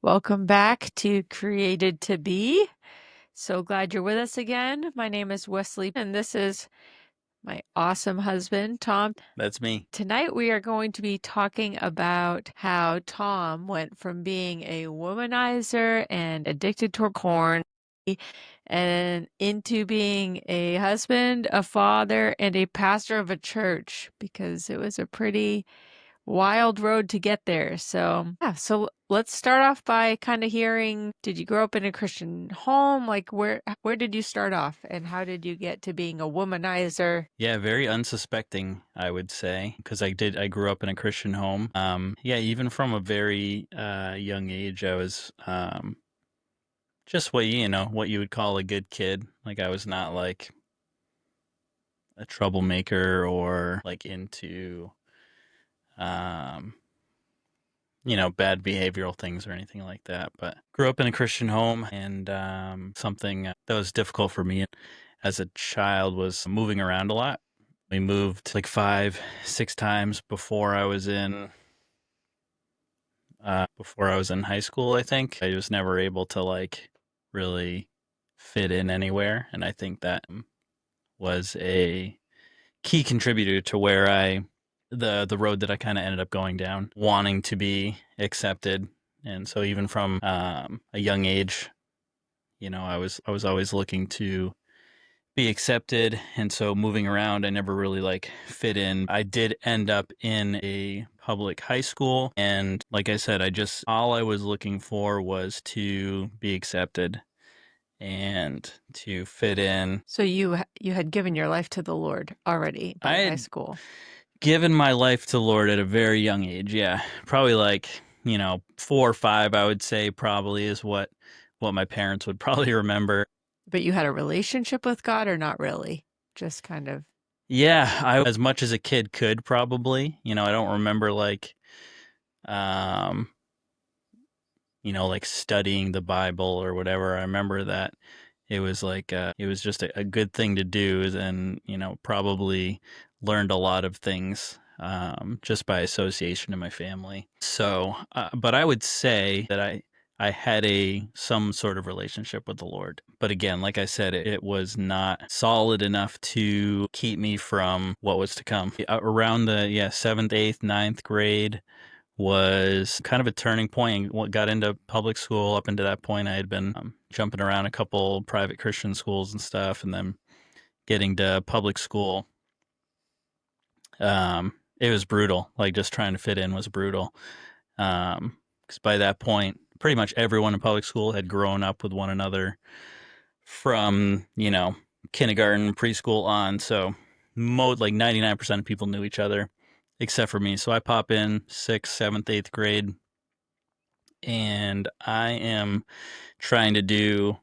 Welcome back to Created to Be. So glad you're with us again. My name is Weslea, and this is my awesome husband, Tom. That's me. Tonight, we are going to be talking about how Tom went from being a womanizer and addicted to porn and into being a husband, a father, and a pastor of a church because it was a pretty wild road to get there. So let's start off by kind of hearing, did you grow up in a Christian home? Like where did you start off and how did you get to being a womanizer? Yeah, very unsuspecting, I would say, because I grew up in a Christian home. Yeah, even from a very young age, I was just what you would call a good kid. Like I was not like a troublemaker or like into um, bad behavioral things or anything like that. But grew up in a Christian home, and something that was difficult for me as a child was moving around a lot. We moved like 5, 6 times before I was in high school, I think. I was never able to like really fit in anywhere, and I think that was a key contributor to where the road that I kind of ended up going down, wanting to be accepted. And so even from a young age, I was always looking to be accepted, and so moving around I never really like fit in. I did end up in a public high school, and like I said, I just all I was looking for was to be accepted and to fit in. So you had given your life to the Lord already I by high had school. given my life to Lord at a very young age. Yeah, probably like 4 or 5, I would say, probably is what my parents would probably remember. But you had a relationship with God or not really? Just kind of. Yeah, I as much as a kid could probably. I don't remember like um like studying the Bible or whatever. I remember that it was like it was just a good thing to do, and probably learned a lot of things just by association in my family. So, but I would say that I had a some sort of relationship with the Lord. But again, like I said, it was not solid enough to keep me from what was to come. Around the 7th, 8th, ninth grade was kind of a turning point. What got into public school. Up until that point, I had been jumping around a couple private Christian schools and stuff, and then getting to public school. It was brutal. Like just trying to fit in was brutal. Because by that point, pretty much everyone in public school had grown up with one another from kindergarten, preschool on. So like 99% of people knew each other except for me. So I pop in 6th, 7th, 8th grade, and I am trying to do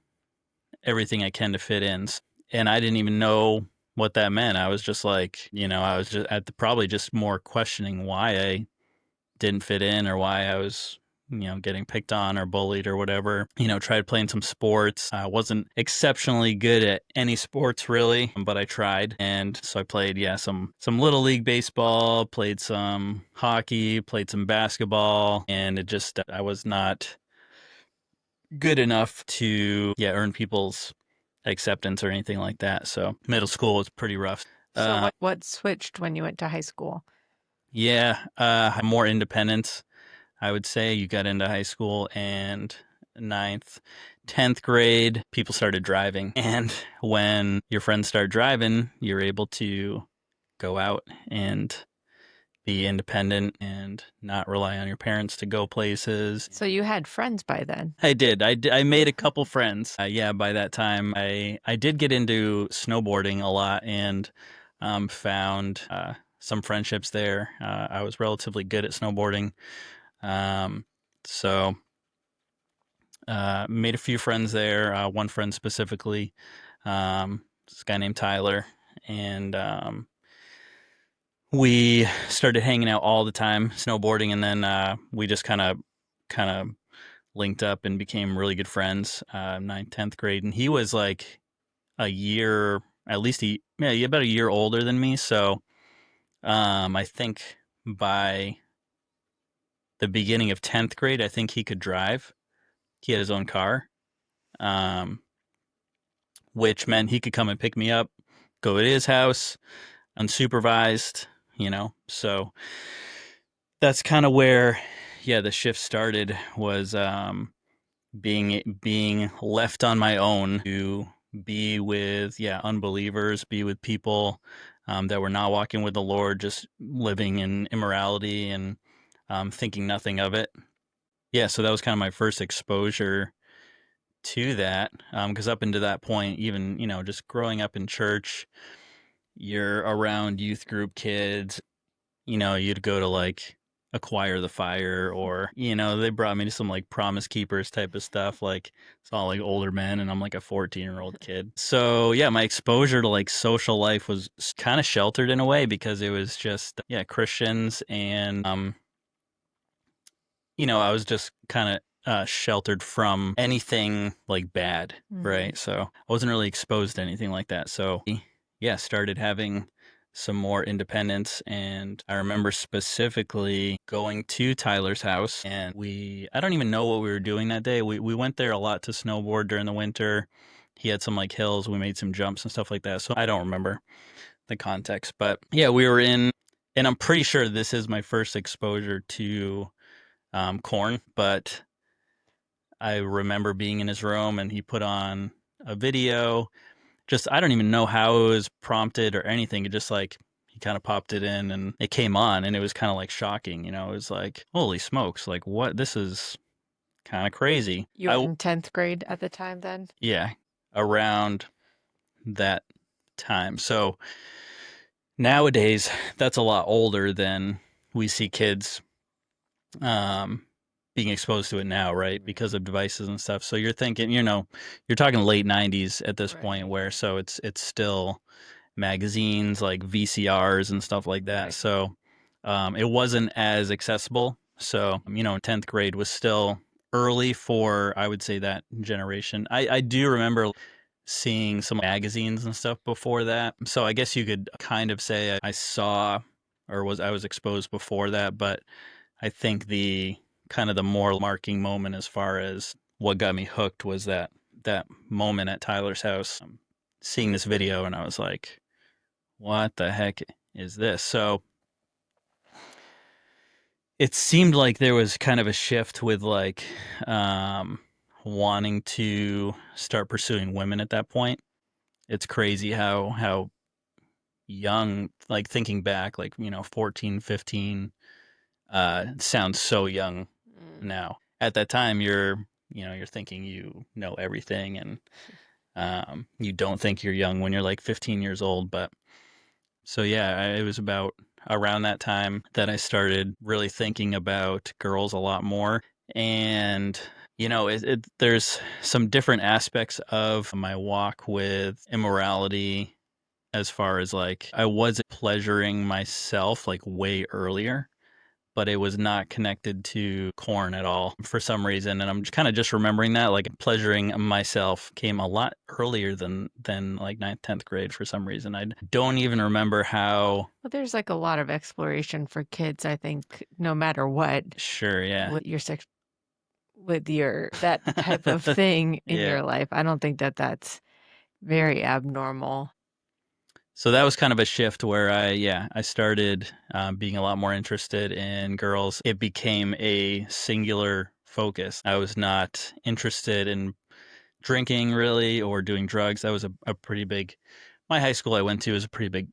everything I can to fit in. And I didn't even know what that meant. I was just like, I was just probably just more questioning why I didn't fit in, or why I was, getting picked on or bullied or whatever. Tried playing some sports. I wasn't exceptionally good at any sports really, but I tried. And so I played, some little league baseball, played some hockey, played some basketball, and I was not good enough to earn people's acceptance or anything like that. So middle school was pretty rough. So what switched when you went to high school? More independence, I would say. You got into high school, and ninth, 10th grade, people started driving. And when your friends start driving, you're able to go out and be independent and not rely on your parents to go places. So you had friends by then. I did. I made a couple friends. Yeah, by that time, I did get into snowboarding a lot, and found some friendships there. I was relatively good at snowboarding. Um, so made a few friends there. One friend specifically, this guy named Tyler, and we started hanging out all the time snowboarding, and then we just kind of linked up and became really good friends. 9th, 10th grade, and he was like a year, at least about a year older than me. So I think by the beginning of 10th grade, I think he could drive. he had his own car, um, which meant he could come and pick me up, go to his house, unsupervised, So that's kind of where, yeah, the shift started was being left on my own to be with, yeah, unbelievers, be with people that were not walking with the Lord, just living in immorality and thinking nothing of it. Yeah, so that was kind of my first exposure to that, because up until that point, even just growing up in church, you're around youth group kids. You'd go to like acquire the fire, or they brought me to some like promise keepers type of stuff. Like it's all like older men, and I'm like a 14-year-old kid. So yeah, my exposure to like social life was kind of sheltered in a way because it was just, yeah, Christians, and I was just kind of sheltered from anything like bad, right? So I wasn't really exposed to anything like that. So yeah, started having some more independence. And I remember specifically going to Tyler's house, and I don't even know what we were doing that day. We went there a lot to snowboard during the winter. He had some like hills. We made some jumps and stuff like that. So I don't remember the context, but yeah, we were in, and I'm pretty sure this is my first exposure to corn, but I remember being in his room and he put on a video. Just, I don't even know how it was prompted or anything. It just like, he kind of popped it in and it came on, and it was kind of like shocking. It was like, holy smokes, like what? This is kind of crazy. You were in 10th grade at the time then? Yeah, around that time. So nowadays, that's a lot older than we see kids being exposed to it now, right? Because of devices and stuff. So you're thinking, you're talking late 90s at this point, where so it's still magazines like VCRs and stuff like that. Right. So it wasn't as accessible. So 10th grade was still early for, I would say, that generation. I do remember seeing some magazines and stuff before that. So I guess you could kind of say I saw, or I was exposed before that, but I think the kind of the more marking moment as far as what got me hooked was that moment at Tyler's house, seeing this video, and I was like, what the heck is this? So it seemed like there was kind of a shift with like wanting to start pursuing women at that point. It's crazy how young, like thinking back, like 14, 15, sounds so young now. At that time, you're thinking you know everything, and you don't think you're young when you're like 15 years old. But so yeah, it was about around that time that I started really thinking about girls a lot more. And there's some different aspects of my walk with immorality, as far as like I was pleasuring myself like way earlier, but it was not connected to corn at all for some reason. And I'm kind of just remembering that like pleasuring myself came a lot earlier than like ninth, 10th grade for some reason. I don't even remember how. Well, there's like a lot of exploration for kids, I think, no matter what. Sure, yeah. With your that type of thing in Yeah. your life. I don't think that's very abnormal. So that was kind of a shift where I started being a lot more interested in girls. It became a singular focus. I was not interested in drinking really or doing drugs. That was a pretty big, my high school I went to was a pretty big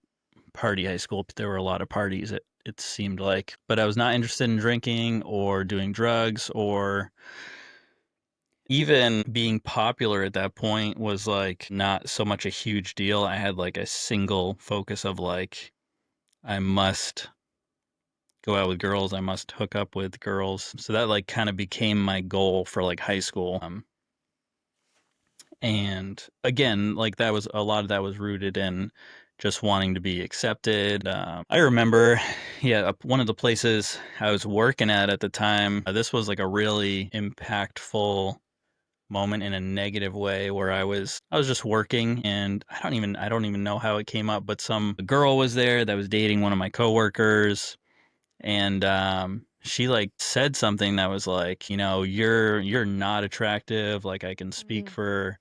party high school. There were a lot of parties, it seemed like, but I was not interested in drinking or doing drugs, or even being popular at that point was like not so much a huge deal. I had like a single focus of like, I must go out with girls, I must hook up with girls. So that like kind of became my goal for like high school. And again, like that was a lot of that was rooted in just wanting to be accepted. I remember, yeah, one of the places I was working at the time, this was like a really impactful moment in a negative way, where I was just working, and I don't even know how it came up, but some girl was there that was dating one of my coworkers, and she like said something that was like, you're not attractive. Like I can speak Mhm. for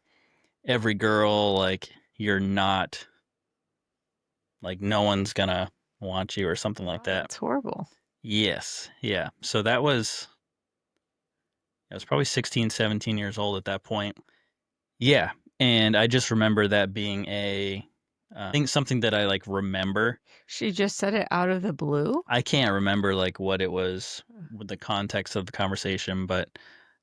every girl. Like you're not, like no one's gonna want you or something like Oh, that. that's horrible. Yes. Yeah. So I was probably 16, 17 years old at that point. Yeah. And I just remember that being I think something that I like remember. She just said it out of the blue? I can't remember like what it was Ugh. with the context of the conversation, but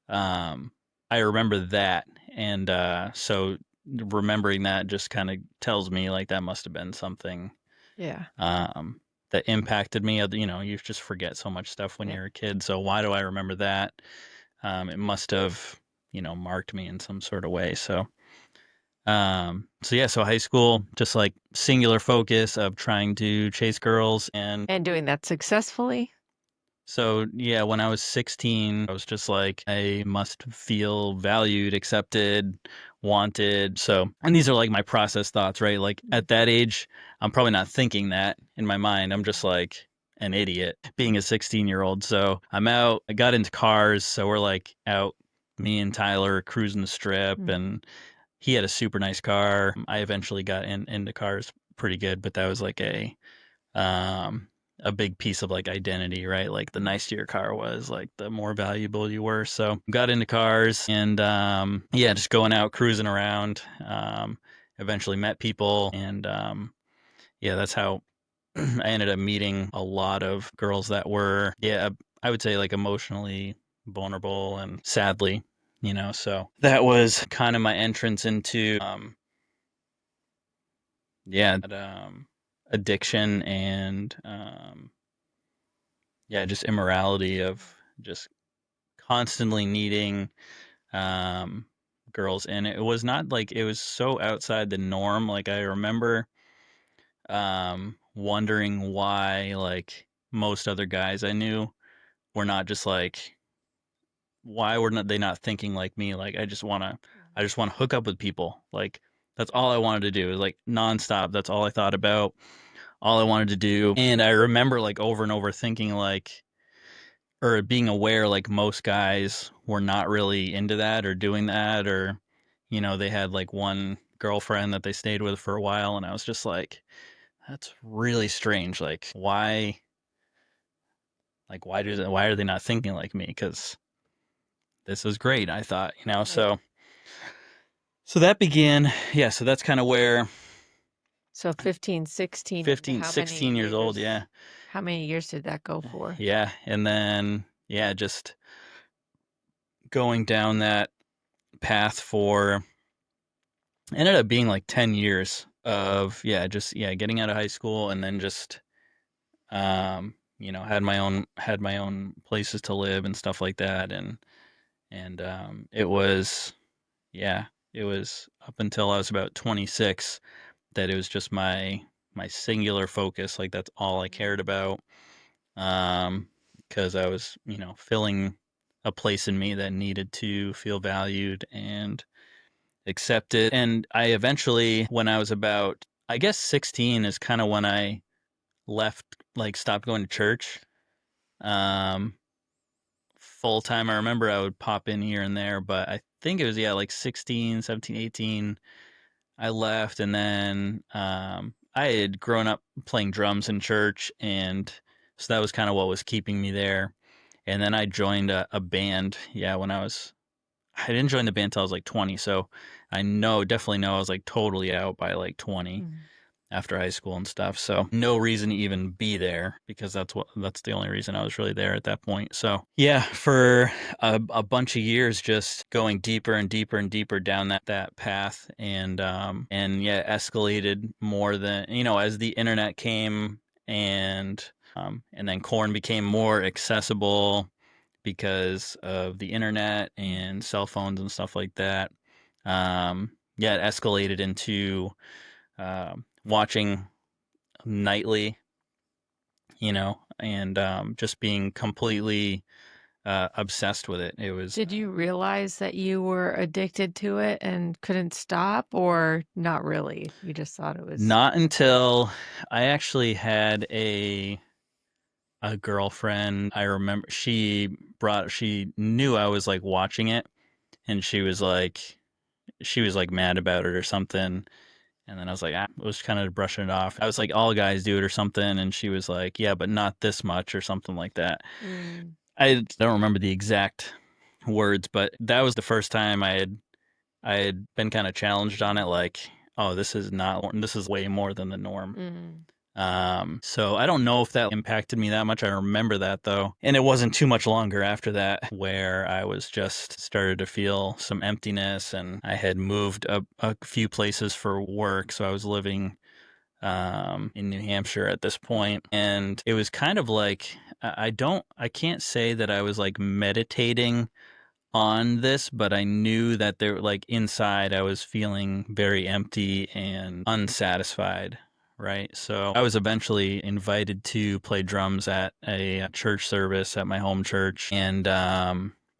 um, I remember that. And so remembering that just kind of tells me like that must have been something Yeah. um, that impacted me. You just forget so much stuff when Yeah. you're a kid. So why do I remember that? It must have, marked me in some sort of way. So yeah, so high school, just like singular focus of trying to chase girls. And And doing that successfully? so yeah, when I was 16, I was just like, I must feel valued, accepted, wanted. So, and these are like my process thoughts, right? Like Mm. at that age, I'm probably not thinking that in my mind. I'm just like an idiot being a 16-year-old. So I'm out, I got into cars. So we're like out, me and Tyler cruising the strip, Mm. and he had a super nice car. I eventually got into cars pretty good, but that was like um a big piece of like identity, right? Like the Mm. nicer your car was, like the more valuable you were. So got into cars and yeah, just going out cruising around. Eventually met people and yeah, that's how I ended up meeting a lot of girls that were, yeah, I would say like emotionally vulnerable and sadly, so that was kind of my entrance into yeah, addiction and yeah, just immorality of just constantly needing um girls. And it was not like it was so outside the norm. Like I remember wondering why like most other guys I knew were not just like, why were not they not thinking like me? Like I just want to hook up with people. Like that's all I wanted to do. It was like nonstop. That's all I thought about, all I wanted to do. And I remember like over and over thinking like, or being aware like most guys were not really into that or doing that, or they had like one girlfriend that they stayed with for a while, and I was just like, that's really strange. Like why are they not thinking like me? Because this is great, I thought. Right. So that began, yeah, so that's kind of where So 15, 16, and 15, how many 16 years old, years? yeah. How many years did that go for? Yeah, and then yeah, just going down that path for ended up being like 10 years of yeah, just yeah, getting out of high school, and then just had my own places to live and stuff like that. And it was, yeah, it was up until I was about 26 that it was just my singular focus. Like that's all I Mhm. cared about. Um because I was, filling a place in me that needed to feel valued and accepted. And I eventually, when I was about, I guess 16 is kind of when I left, like stopped going to church um full time. I remember I would pop in here and there, but I think it was, yeah, like 16, 17, 18. I left, and then I had grown up playing drums in church, and so that was kind of what was keeping me there. And then I joined a band, yeah, I didn't join the band until I was like 20, so definitely know I was like totally out by like 20 Mm. after high school and stuff. So no reason to even be there, because that's the only reason I was really there at that point. So yeah, for a bunch of years, just going deeper and deeper and deeper down that path, and yeah, escalated more than, as the internet came, and then corn became more accessible because of the internet Mm. and cell phones and stuff like that. Yeah, it escalated into watching nightly, and just being completely obsessed with it. It was Did you realize that you were addicted to it and couldn't stop, or not really? You just thought it was not a thing? until I actually had a girlfriend. I remember she knew I was like watching it, and she was like mad about it or something. And then I was like, I was kind of brushing it off. I was like, all guys do it or something. And she was like, yeah, but not this much or something like that. Mm. I don't remember the exact words, but that was the first time I had been kind of challenged on it. Like, oh, this is way more than the norm. Mm. So I don't know if that impacted me that much. I remember that though. And it wasn't too much longer after that where I was just started to feel some emptiness, and I had moved a few places for work. So I was living in New Hampshire at this point, and it was kind of like I can't say that I was like meditating on this, but I knew that there, like inside, I was feeling very empty and unsatisfied. Right. So I was eventually invited to play drums at a church service at my home church. And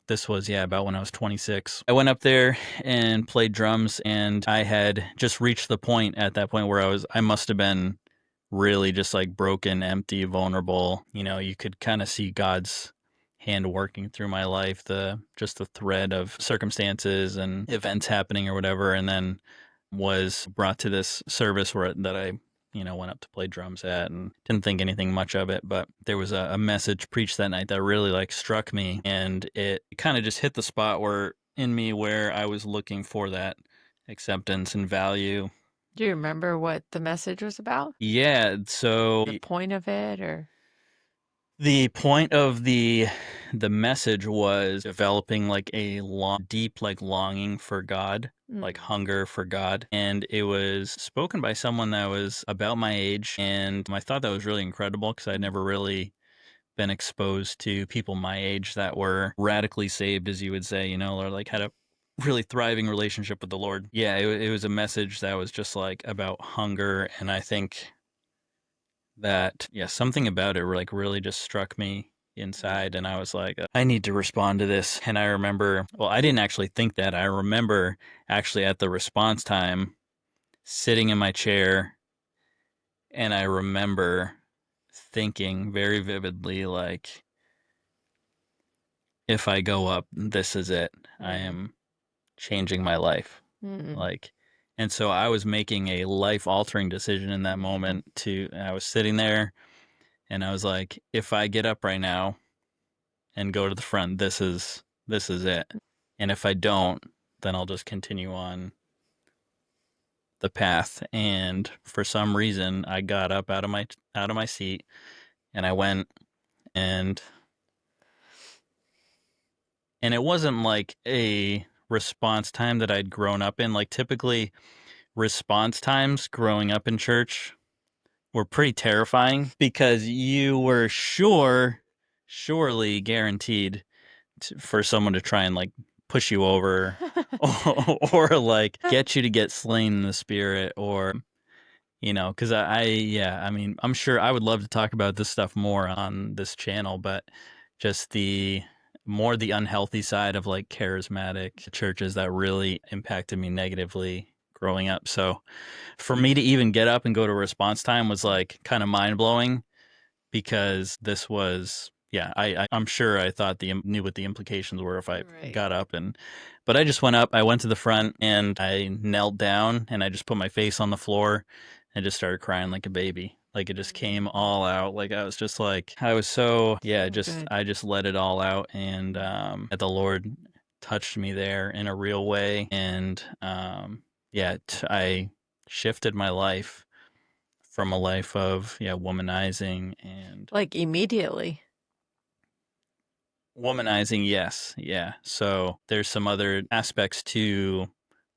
this was, yeah, about when I was 26. I went up there and played drums, and I had just reached the point at that point where I must have been really just like broken, empty, vulnerable. You could kind of see God's hand working through my life, the thread of circumstances and events happening or whatever, and then was brought to this service that I went up to play drums at, and didn't think anything much of it. But there was a message preached that night that really like struck me, and it kind of just hit the spot where I was looking for that acceptance and value. Do you remember what the message was about? Yeah, so The point of it, or? the point of the message was developing like a deep like longing for God, like Mm. hunger for God, and it was spoken by someone that was about my age, and I thought that was really incredible because I'd never really been exposed to people my age that were radically saved, as you would say, or like had a really thriving relationship with the Lord. Yeah, it was a message that was just like about hunger, and I think that, yeah, something about it like really just struck me inside, and I was like, I need to respond to this. And I remember, well, I didn't actually think that. I remember actually at the response time sitting in my chair, and I remember thinking very vividly, like, if I go up, this is it. I Mm. am changing my life. Mm. Like, and so I was making a life altering decision in that moment. I was sitting there, and I was like, if I get up right now and go to the front, this is it. And if I don't, then I'll just continue on the path. And for some reason, I got up out of my seat, and I went, and it wasn't like a response time that I'd grown up in. Like typically response times growing up in church were pretty terrifying because you were surely guaranteed for someone to try and like push you over, or like get you to get slain in the spirit, or because yeah, I mean, I'm sure I would love to talk about this stuff more on this channel, but just the unhealthy side of like charismatic churches that really impacted me negatively growing up. So for me to even get up and go to response time was like kind of mind blowing, because this was, yeah, I'm sure I thought knew what the implications were if I Right. got up, but I just went up. I went to the front and I knelt down, and I just put my face on the floor and just started crying like a baby. Like it just came all out. Like I was just like, I was so, yeah, So good. I just let it all out, and that the Lord touched me there in a real way, and yeah, I shifted my life from a life of, yeah, womanizing and Like immediately. womanizing, yes, yeah. So there's some other aspects to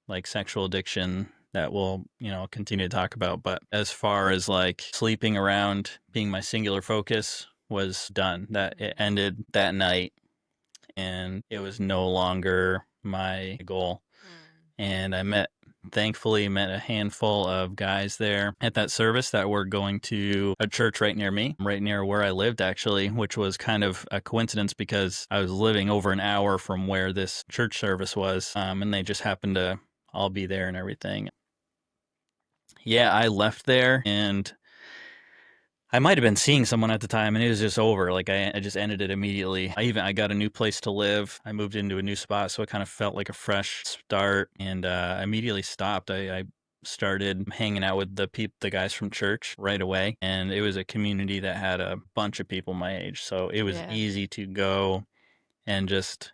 like sexual addiction that we'll, continue to talk about. But as far as like sleeping around being my singular focus was done, that it ended that night, and it was no longer my goal. And thankfully met a handful of guys there at that service that were going to a church right near me, right near where I lived actually, which was kind of a coincidence because I was living over an hour from where this church service was, and they just happened to all be there and everything. Yeah, I left there, and I might have been seeing someone at the time and it was just over. Like I just ended it immediately. I got a new place to live. I moved into a new spot, so it kind of felt like a fresh start, and I immediately stopped. I started hanging out with the guys from church right away, and it was a community that had a bunch of people my age, so it was Yeah. easy to go and just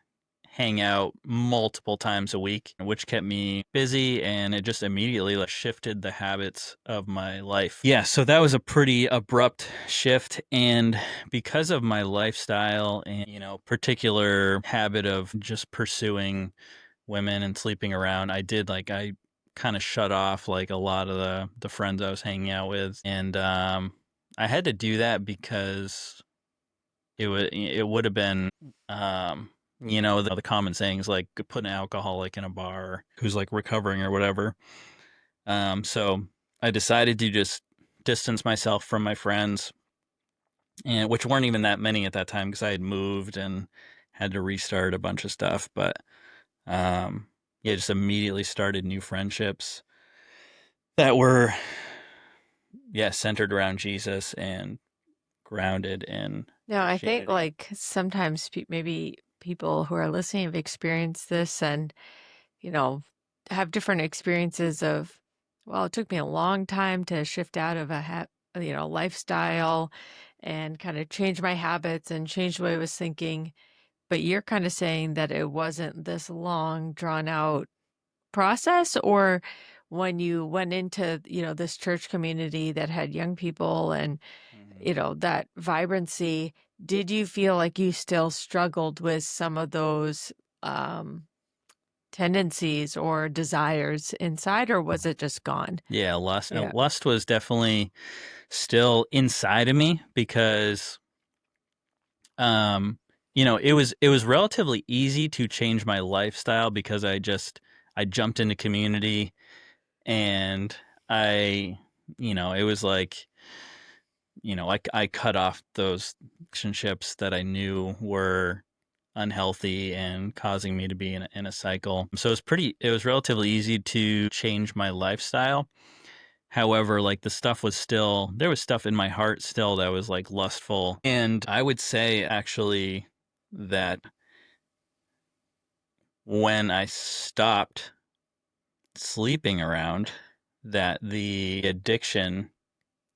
hang out multiple times a week, which kept me busy, and it just immediately like shifted the habits of my life. Yeah, so that was a pretty abrupt shift, and because of my lifestyle and, particular habit of just pursuing women and sleeping around, I kind of shut off like a lot of the friends I was hanging out with, and I had to do that because it would have been the common sayings like put an alcoholic in a bar who's like recovering or whatever. So I decided to just distance myself from my friends, and which weren't even that many at that time because I had moved and had to restart a bunch of stuff. But um, yeah, just immediately started new friendships that were, yeah, centered around Jesus and grounded in No, I think Christianity. like sometimes maybe people who are listening have experienced this and, you know, have different experiences of, well, it took me a long time to shift out of lifestyle and kind of change my habits and change the way I was thinking. But you're kind of saying that it wasn't this long, drawn out process, or when you went into, this church community that had young people and, Mhm. that vibrancy, did you feel like you still struggled with some of those um, tendencies or desires inside, or was it just gone? Yeah, Yeah. lust was definitely still inside of me because um it was relatively easy to change my lifestyle because I jumped into community, and I it was like I cut off those relationships that I knew were unhealthy and causing me to be in a cycle. So it was relatively easy to change my lifestyle. However, like there was stuff in my heart still that was like lustful. And I would say actually that when I stopped sleeping around, that the addiction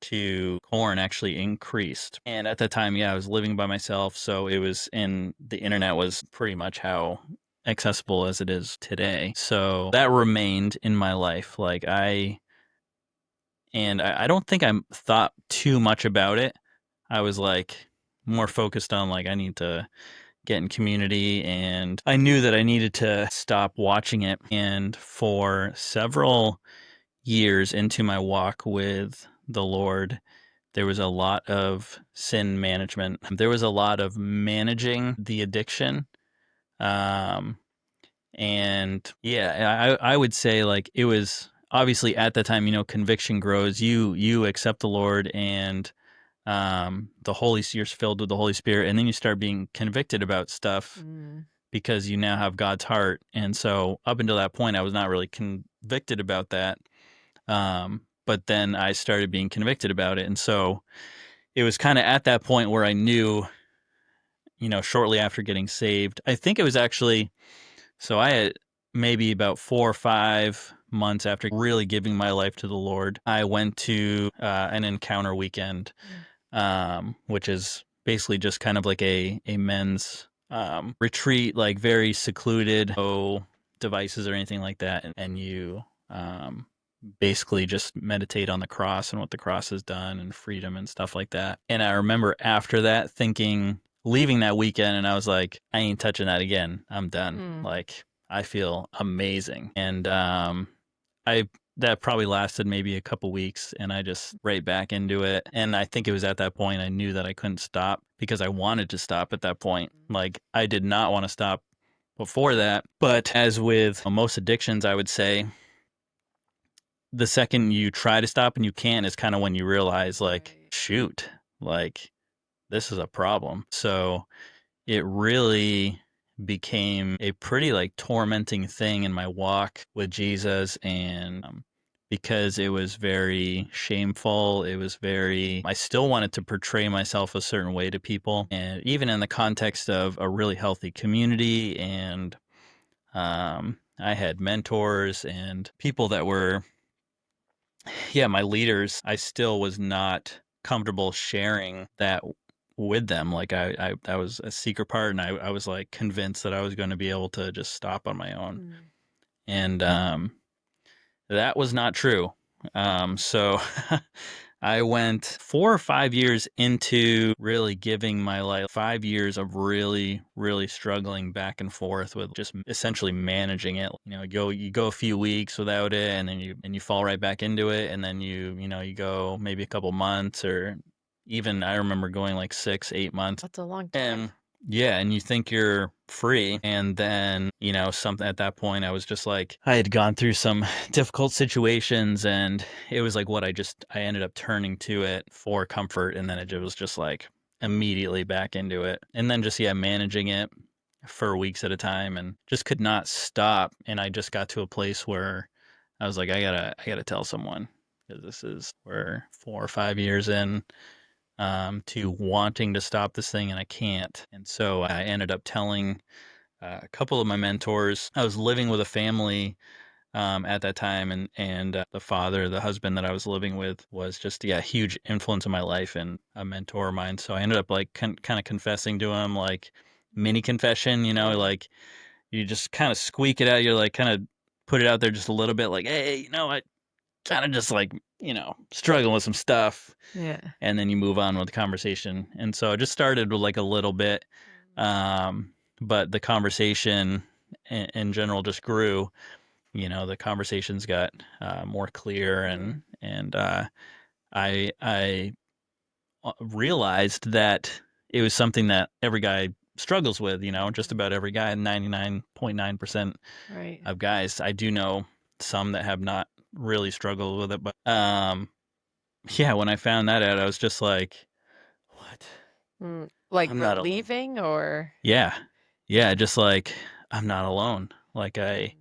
to porn actually increased. And at that time, yeah, I was living by myself. So the internet was pretty much how accessible as it is today. So that remained in my life. I don't think I thought too much about it. I was like more focused on like I need to get in community, and I knew that I needed to stop watching it. And for several years into my walk with the Lord, there was a lot of sin management. There was a lot of managing the addiction. Um, and yeah, I would say like it was obviously at that time, conviction grows. You accept the Lord, and you're filled with the Holy Spirit, and then you start being convicted about stuff Mm. because you now have God's heart. And so up until that point, I was not really convicted about that. But then I started being convicted about it, and so it was kind of at that point where I knew, shortly after getting saved. I think it was actually so I had maybe about 4 or 5 months after really giving my life to the Lord, I went to an encounter weekend, Mm. which is basically just kind of like a men's retreat, like very secluded, no devices or anything like that, and you basically just meditate on the cross and what the cross has done and freedom and stuff like that. And I remember after that leaving that weekend, and I was like, I ain't touching that again. I'm done. Mm. Like, I feel amazing. And I that probably lasted maybe a couple weeks, and I just right back into it. And I think it was at that point I knew that I couldn't stop because I wanted to stop at that point. Like, I did not want to stop before that. But as with most addictions, I would say the second you try to stop and you can't is kind of when you realize, like, Right. shoot, like, this is a problem. So it really became a pretty like tormenting thing in my walk with Jesus, and because it was very shameful. It was very, I still wanted to portray myself a certain way to people. And even in the context of a really healthy community, and I had mentors and people that were, yeah, my leaders, I still was not comfortable sharing that with them. Like that was a secret part, and I was like convinced that I was going to be able to just stop on my own. Mm. And that was not true. So I went 4 or 5 years into really giving my life, 5 years of really, really struggling back and forth with just essentially managing it. You go a few weeks without it, and then you fall right back into it, and then you go maybe a couple months, or even I remember going like 6, 8 months. That's a long time. And yeah, and you think you're free, and then, something at that point, I was just like, I had gone through some difficult situations, and it was like I ended up turning to it for comfort, and then it was just like immediately back into it. And then just, yeah, managing it for weeks at a time, and just could not stop. And I just got to a place where I was like, I gotta tell someone, because this is, we're 4 or 5 years in, to wanting to stop this thing, and I can't. And so I ended up telling a couple of my mentors. I was living with a family at that time, and the husband that I was living with was just, yeah, a huge influence in my life and a mentor of mine. So I ended up like kind of confessing to him, like mini confession, Yeah. like you just kind of squeak it out. You're like kind of put it out there just a little bit, like, hey, I kind of just like, struggling with some stuff, Yeah. and then you move on with the conversation. And so it just started with like a little bit, um, but the conversation in general just grew. The conversations got more clear, Yeah. and I realized that it was something that every guy struggles with. Just Mhm. about every guy, 99.9% Right. of guys. I do know some that have not really struggled with it, but yeah, when I found that out, I was just like, what? Like I'm not alone. relieving or Yeah. Yeah, just like I'm not alone. Like Mm.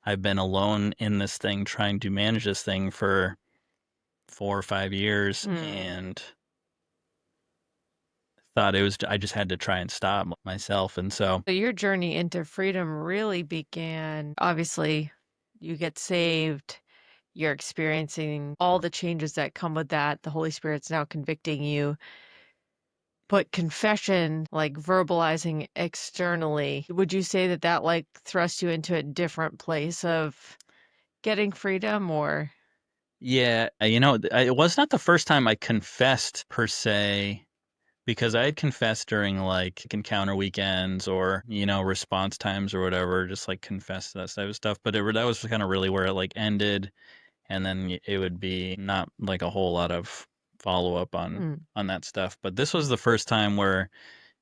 I've been alone in this thing, trying to manage this thing for 4 or 5 years, Mm. and thought it was, I just had to try and stop myself. And so, So your journey into freedom really began, obviously, you get saved, you're experiencing all the changes that come with that. The Holy Spirit's now convicting you. But confession, like verbalizing externally, would you say that that like thrust you into a different place of getting freedom or yeah, it was not the first time I confessed per se, because I had confessed during like encounter weekends, or response times or whatever, just like confess that type of stuff. But that was kind of really where it like ended, and then it would be not like a whole lot of follow up Mm. on that stuff. But this was the first time where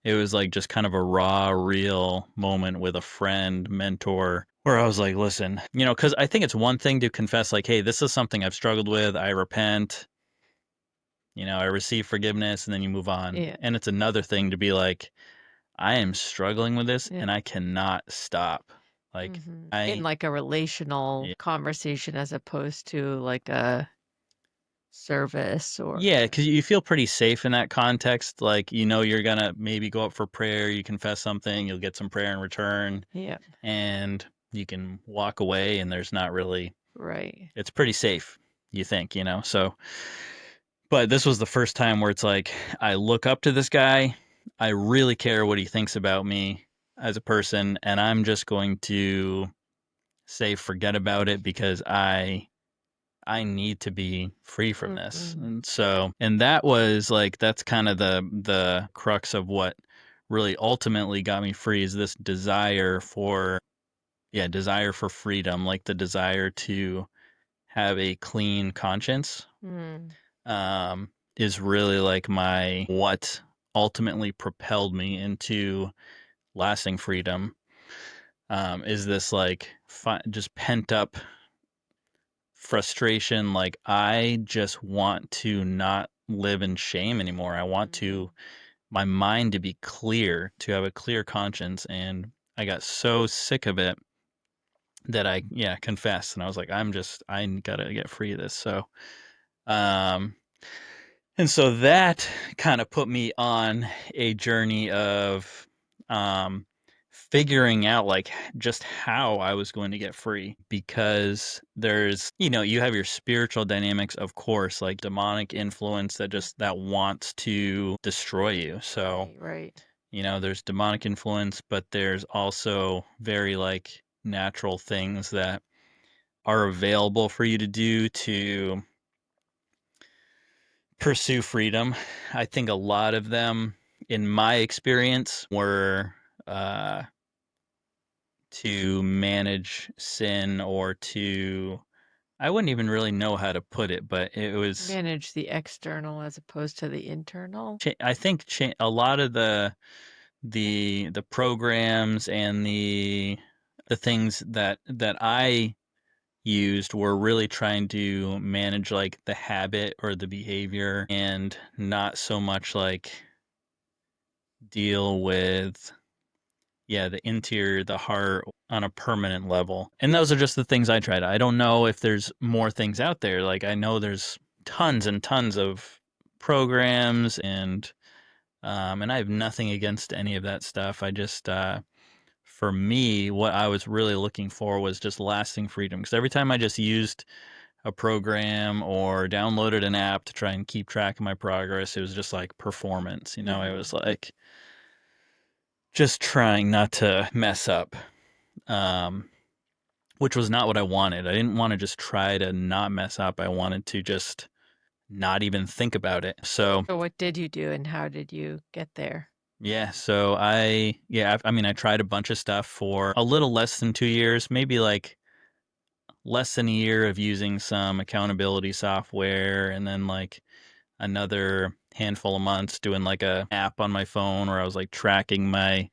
it was like just kind of a raw, real moment with a friend, mentor, where I was like, listen, because I think it's one thing to confess, like, hey, this is something I've struggled with. I repent, I receive forgiveness, and then you move on. Yeah. And it's another thing to be like, I am struggling with this Yeah. and I cannot stop. Like, In like a relational yeah, conversation as opposed to like a service or yeah, because you feel pretty safe in that context. Like, you're gonna maybe go up for prayer, you confess something, you'll get some prayer in return, yeah, and you can walk away, and there's not really, right. it's pretty safe, you think, so. But this was the first time where it's like, I look up to this guy, I really care what he thinks about me as a person, and I'm just going to say forget about it, because I need to be free from this. Mhm. And so, and that was like, that's kind of the crux of what really ultimately got me free, is this desire for, yeah, desire for freedom, like the desire to have a clean conscience, Mm. is really like what ultimately propelled me into lasting freedom. Is this like just pent up frustration? Like, I just want to not live in shame anymore. I want Mhm. my mind to be clear, to have a clear conscience. And I got so sick of it that I confessed, and I was like, I gotta get free of this. So um and so that kind of put me on a journey of um figuring out like just how I was going to get free, because there's, you have your spiritual dynamics, of course, like demonic influence that Mm. just that wants to destroy you. So, Right, right. there's demonic influence, but there's also very like natural things that are available for you to do to pursue freedom. I think a lot of them, in my experience, were uh, to manage sin, or to, I wouldn't even really know how to put it, but it was, Manage the external as opposed to the internal. I think a lot of the programs and the things that I used were really trying to manage like the habit or the behavior, and not so much like deal with the interior, the heart on a permanent level. And those are just the things I tried. I don't know if there's more things out there. Like, I know there's tons and tons of programs, and I have nothing against any of that stuff. I just for me, what I was really looking for was just lasting freedom, because every time I just used a program or downloaded an app to try and keep track of my progress, it was just like performance. It Mhm. was like just trying not to mess up, um, which was not what I wanted. I didn't want to just try to not mess up. I wanted to just not even think about it. So, So what did you do and how did you get there? yeah, so I mean, I tried a bunch of stuff for a little less than 2 years, maybe like less than a year of using some accountability software, and then like another handful of months doing like a app on my phone where I was like tracking my,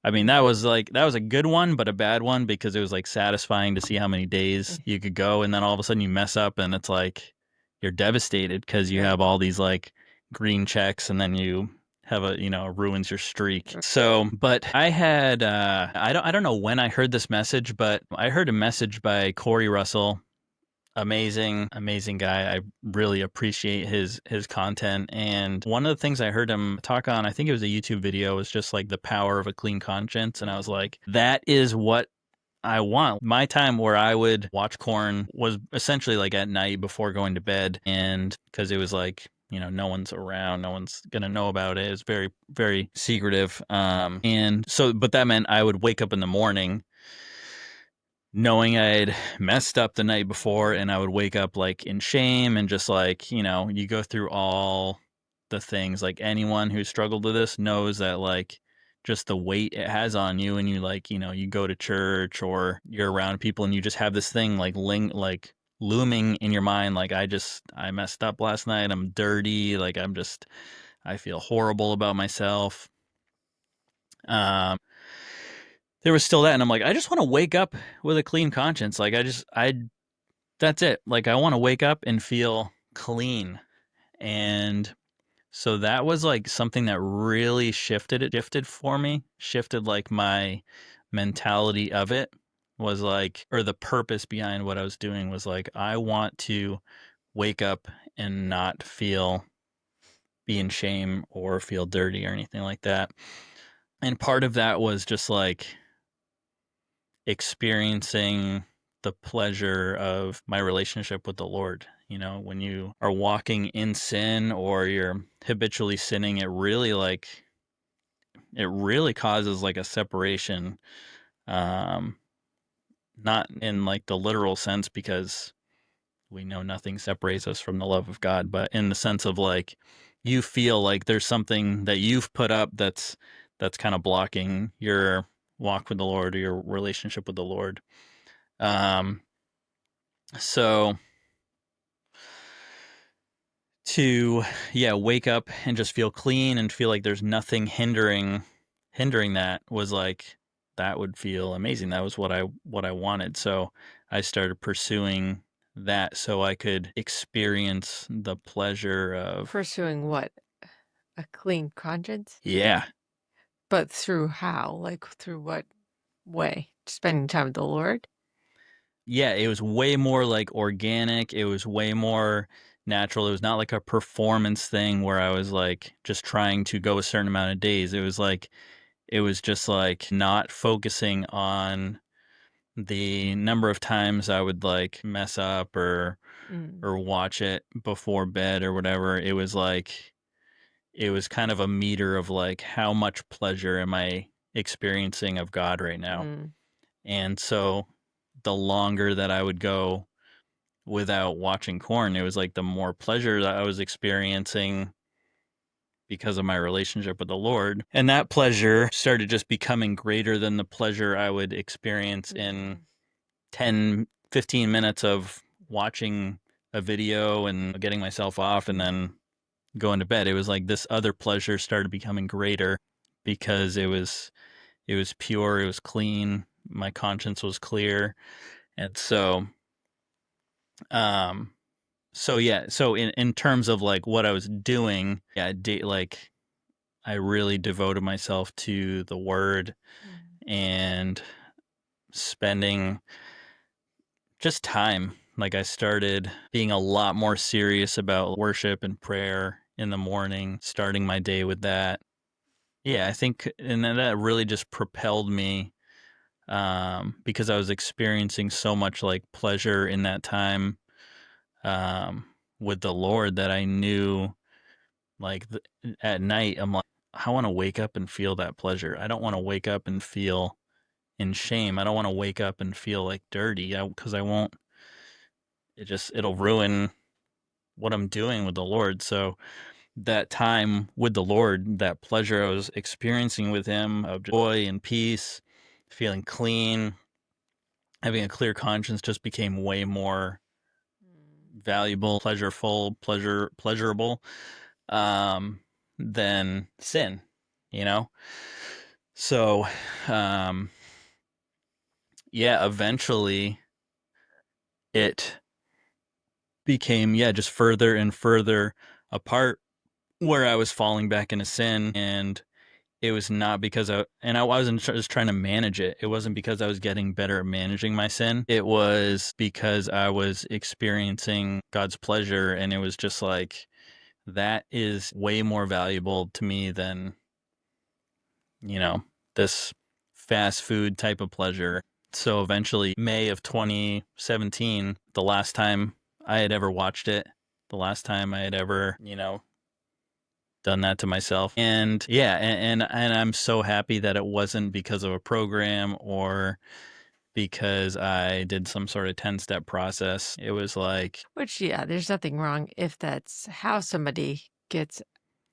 I mean, that was a good one, but a bad one, because it was like satisfying to see how many days Mm. you could go, and then all of a sudden you mess up and it's like you're devastated because you Right. have all these like green checks, and then you have it ruins your streak. R So, but I had I don't know when I heard this message, but I heard a message by Corey Russell. Amazing, amazing guy. I really appreciate his content. And one of the things I heard him talk on, I think it was a YouTube video, was just like the power of a clean conscience. And I was Mhm. like, that is what I want. My time where I would watch corn was essentially like at night before going to bed. And because it was like, no one's around, no one's gonna know about it. It's very, very secretive. And so, but that meant I would wake up in the morning knowing I'd messed up the night before, and I would wake up like in shame, and just like, you go through all the things. Like, anyone who struggled with this knows that, like, just the weight it has on you, and you like, you go to church or you're around people, and you just have this thing like looming in your mind, like, I messed up last night, I'm dirty, like, I feel horrible about myself. Um there was still that, and I'm like, I just want to wake up with a clean conscience. Like, I that's it. Like, I want to wake up and feel clean. And so that was like something that really shifted for me, shifted like my mentality of it, was like, or the purpose behind what I was doing was like, I want to wake up and not be in shame or feel dirty or anything like that. And part of that was just like experiencing the pleasure of my relationship with the Lord. When you are walking in sin or you're habitually sinning, it really causes like a separation. Um, Not in like the literal sense, because we know nothing separates us from the love of God, but in the sense of like, you feel like there's something that you've put up that's kind of blocking your walk with the Lord, or your relationship with the Lord. Um, so to wake up and just feel clean and feel like there's nothing hindering that, was like, that would feel amazing. That was what I wanted. So I started pursuing that so I could experience the pleasure of, Pursuing what? A clean conscience? yeah. But through how? Like, through what way? Spending time with the Lord? yeah, it was way more like organic. It was way more natural. It was not like a performance thing where I was like just trying to go a certain amount of days. It was just like not focusing on the number of times I would like mess up Mm, or watch it before bed or whatever. It was like it was kind of a meter of like how much pleasure am I experiencing of God right now. mm, And so the longer that I would go without watching corn, it was like the more pleasure that I was experiencing because of my relationship with the Lord. And that pleasure started just becoming greater than the pleasure I would experience in mm, 10, 15 minutes of watching a video and getting myself off and then going to bed. It was like this other pleasure started becoming greater because it was pure, it was clean, my conscience was clear. And um so in terms of like what I was doing, yeah, like I really devoted myself to the word mm, and spending just time. Like I started being a lot more serious about worship and prayer in the morning, starting my day with that. Yeah, I think, and then that really just propelled me because I was experiencing so much like pleasure in that time um, with the Lord that I knew like at night, I'm like, I want to wake up and feel that pleasure. I don't want to wake up and feel in shame. I don't want to wake up and feel like dirty because I won't, it'll ruin what I'm doing with the Lord. So that time with the Lord, that pleasure I was experiencing with Him of joy and peace, feeling clean, having a clear conscience just became way more valuable, pleasurable, um, than sin, you know? So, um, yeah, eventually it became, yeah, just further and further apart where I was falling back into sin. And it was not because I wasn't just trying to manage it. It wasn't because I was getting better at managing my sin. It was because I was experiencing God's pleasure. And it was just like, that is way more valuable to me than, you know, this fast food type of pleasure. So eventually, May of 2017, the last time I had ever watched it, the last time I had ever, done that to myself. And yeah, and I'm so happy that it wasn't because of a program or because I did some sort of 10-step process. It was like which, yeah, there's nothing wrong if that's how somebody gets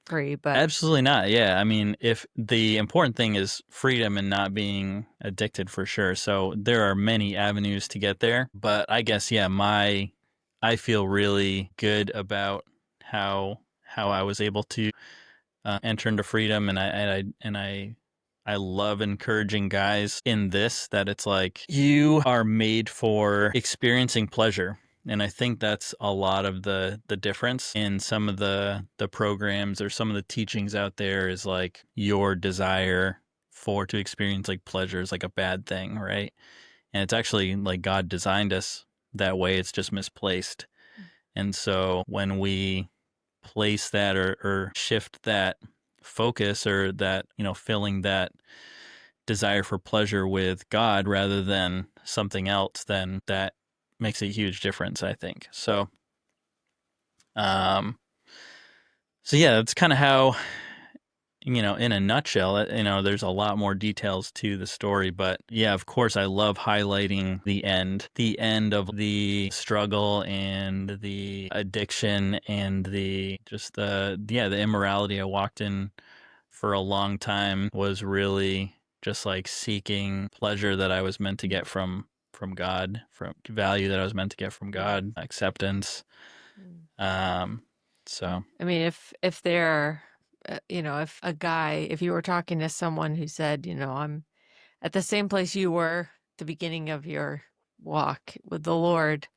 free, but absolutely not. Yeah. I mean, if the important thing is freedom and not being addicted for sure. So there are many avenues to get there. But I guess, yeah, I feel really good about how I was able to enter into freedom. I love encouraging guys in this that it's like you are made for experiencing pleasure. And I think that's a lot of the difference in some of the programs or some of the teachings out there is like your desire for to experience like pleasure is like a bad thing, right? And it's actually like God designed us that way. It's just misplaced. And so when we place that or shift that focus or that, filling that desire for pleasure with God rather than something else, then that makes a huge difference, I think. Um, so yeah, that's kind of how, in a nutshell, there's a lot more details to the story, but yeah, of course, I love highlighting the end of the struggle and the addiction and the immorality I walked in for a long time was really just like seeking pleasure that I was meant to get from God, from value that I was meant to get from mm, God, acceptance. mm. Um, so I mean, if they're, if a guy, if you were talking to someone who said, I'm at the same place you were at the beginning of your walk with the Lord,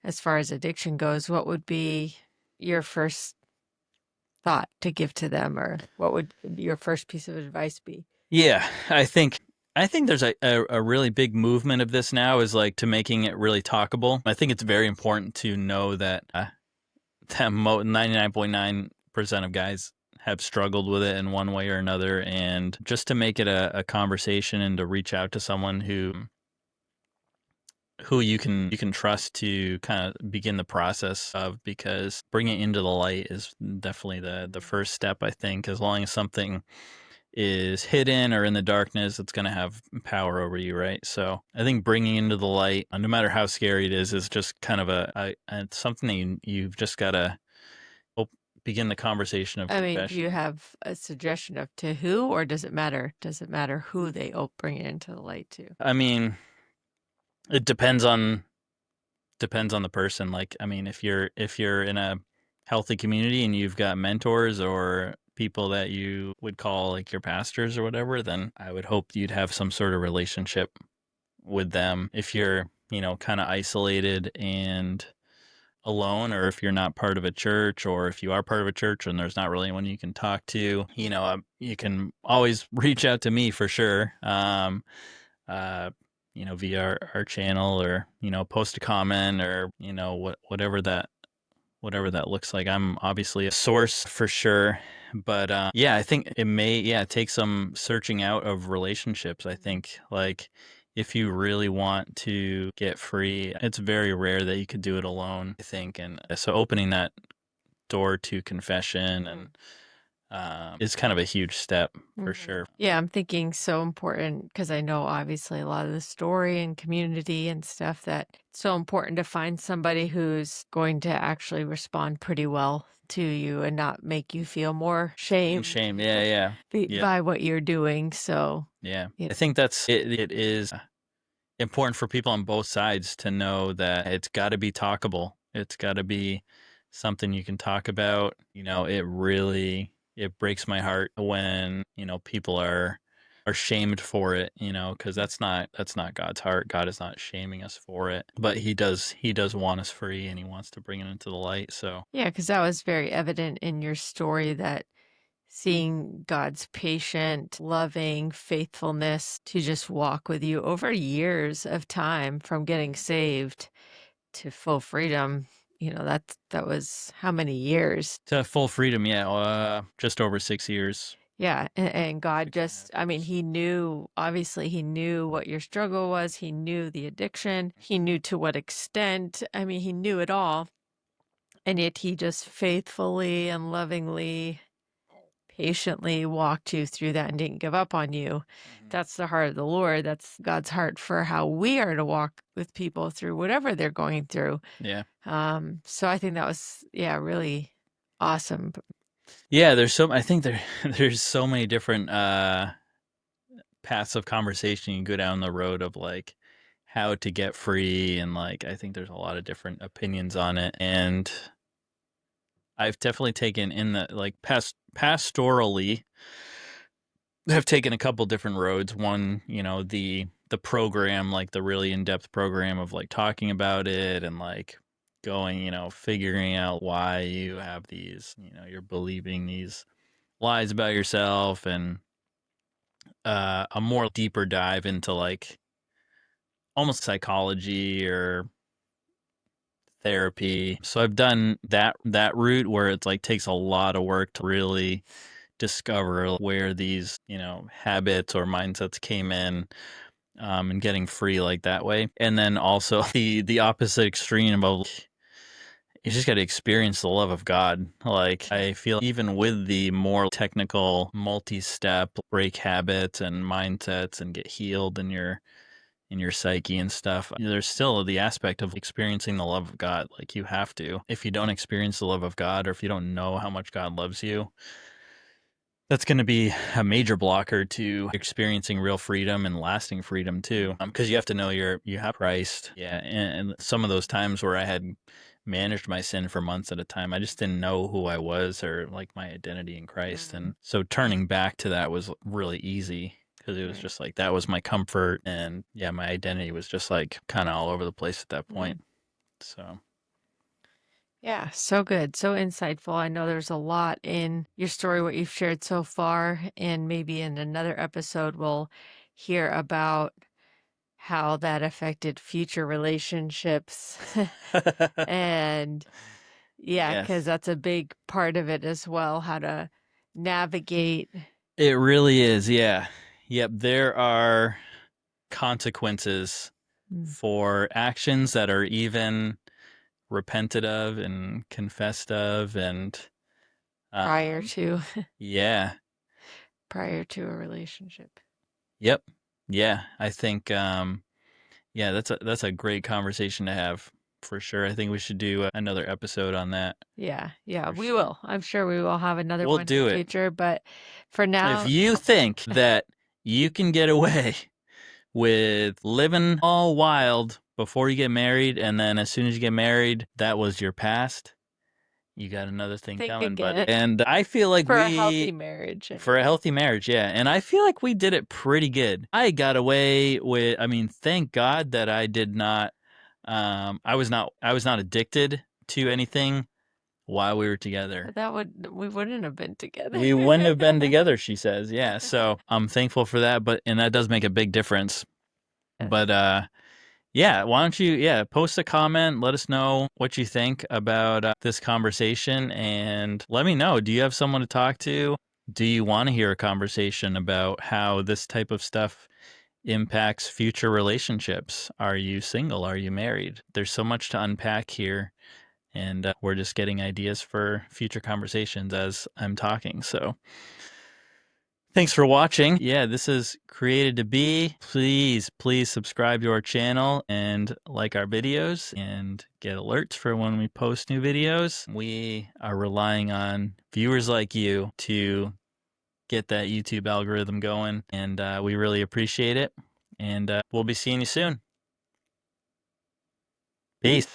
as far as addiction goes, what would be your first thought to give to them, or what would your first piece of advice be? yeah, I think I think there's a really big movement of this now is like to making it really talkable. I think it's very important to know that that 99.9% of guys have struggled with it in one way or another, and just to make it a conversation and to reach out to someone who you can trust to kind of begin the process of, because bringing it into the light is definitely the first step. I think as long as something is hidden or in the darkness, it's going to have power over you, right? So I think bringing into the light, no matter how scary it is just kind of something that you've just got to begin the conversation of I mean, do confession. you have a suggestion of to who, or does it matter? Does it matter who they bring it into the light to? I mean, it depends on the person. Like, I mean, if you're in a healthy community and you've got mentors or people that you would call like your pastors or whatever, then I would hope you'd have some sort of relationship with them. If you're, kind of isolated and alone, or if you're not part of a church, or if you are part of a church and there's not really anyone you can talk to, you can always reach out to me for sure. Uh, via our channel, or post a comment, or whatever that looks like. I'm obviously a source for sure, but yeah, I think it may take some searching out of relationships. I think, like, if you really want to get free, it's very rare that you could do it alone, I think. And so opening that door to confession and is kind of a huge step for sure. Yeah, I'm thinking so important because I know obviously a lot of the story and community and stuff that it's so important to find somebody who's going to actually respond pretty well to you and not make you feel more shamed Shame, yeah, yeah, yeah, by what you're doing. So, yeah. yeah. I think that's it. It is important for people on both sides to know that it's got to be talkable. It's got to be something you can talk about. It breaks my heart when, people are shamed for it, because that's not God's heart. God is not shaming us for it, but he does want us free, and he wants to bring it into the light. So, Yeah, because that was very evident in your story that seeing God's patient, loving faithfulness to just walk with you over years of time from getting saved to full freedom, that was how many years? to full freedom, yeah, just over 6 years, Yeah, and God six and a half just, I mean, years. he knew, obviously, he knew what your struggle was. He knew the addiction. He knew to what extent. I mean, he knew it all. And yet he just faithfully and lovingly, patiently walked you through that and didn't give up on you. Mhm. That's the heart of the Lord. That's God's heart for how we are to walk with people through whatever they're going through. Yeah. So I think that was, yeah, really awesome. Yeah, I think there's so many different paths of conversation you can go down the road of, like, how to get free, and, like, I think there's a lot of different opinions on it. And I've definitely taken in the, like, pastorally, have taken a couple different roads. One, the program, like the really in-depth program of, like, talking about it and, like, going, figuring out why you have these, you're believing these lies about yourself, and a more deeper dive into, like, almost psychology or therapy. So I've done that route where it's like takes a lot of work to really discover where these, habits or mindsets came in, and getting free like that way. And then also the opposite extreme of, you just got to experience the love of God. Like, I feel even with the more technical multi-step break habits and mindsets and get healed in your psyche and stuff, there's still the aspect of experiencing the love of God. Like, you have to. If you don't experience the love of God, or if you don't know how much God loves you, that's going to be a major blocker to experiencing real freedom and lasting freedom too. Because you have to know you have Christ. Yeah, and some of those times where I had managed my sin for months at a time, I just didn't know who I was, or like my identity in Christ. And so turning back to that was really easy, because it was Right. just like that was my comfort, and yeah, my identity was just like kind of all over the place at that point. So Yeah, so good, so insightful. I know there's a lot in your story, what you've shared so far, and maybe in another episode, we'll hear about how that affected future relationships. And yeah, because Yes. that's a big part of it as well, how to navigate. It really is. Yeah. Yep. There are consequences Mm. for actions that are even repented of and confessed of. And, prior um, to yeah. prior to a relationship. Yep. Yeah. I think, yeah, that's a great conversation to have for sure. I think we should do another episode on that Yeah, yeah, for we sure. will. I'm sure we will have another We'll one in the do it. future, but for If now, you think that you can get away with living all wild before you get married, and then as soon as you get married, that was your past, you got another thing think coming, buddy. again. And I feel like For a healthy marriage for a anyway. healthy marriage, yeah. And I feel like we did it pretty good. I got away with, I mean, thank God that I did not, I was not addicted to anything while we were together. We wouldn't have been together. We wouldn't have been together, she says. Yeah. So I'm thankful for that, and that does make a big difference. Yes. But yeah, why don't you, yeah, post a comment, let us know what you think about this conversation, and let me know. Do you have someone to talk to? Do you want to hear a conversation about how this type of stuff impacts future relationships? Are you single? Are you married? There's so much to unpack here, and we're just getting ideas for future conversations as I'm talking. So thanks for watching. Yeah, this is Created to Be. Please subscribe to our channel and like our videos and get alerts for when we post new videos. We are relying on viewers like you to get that YouTube algorithm going, and we really appreciate it. And we'll be seeing you soon. Peace.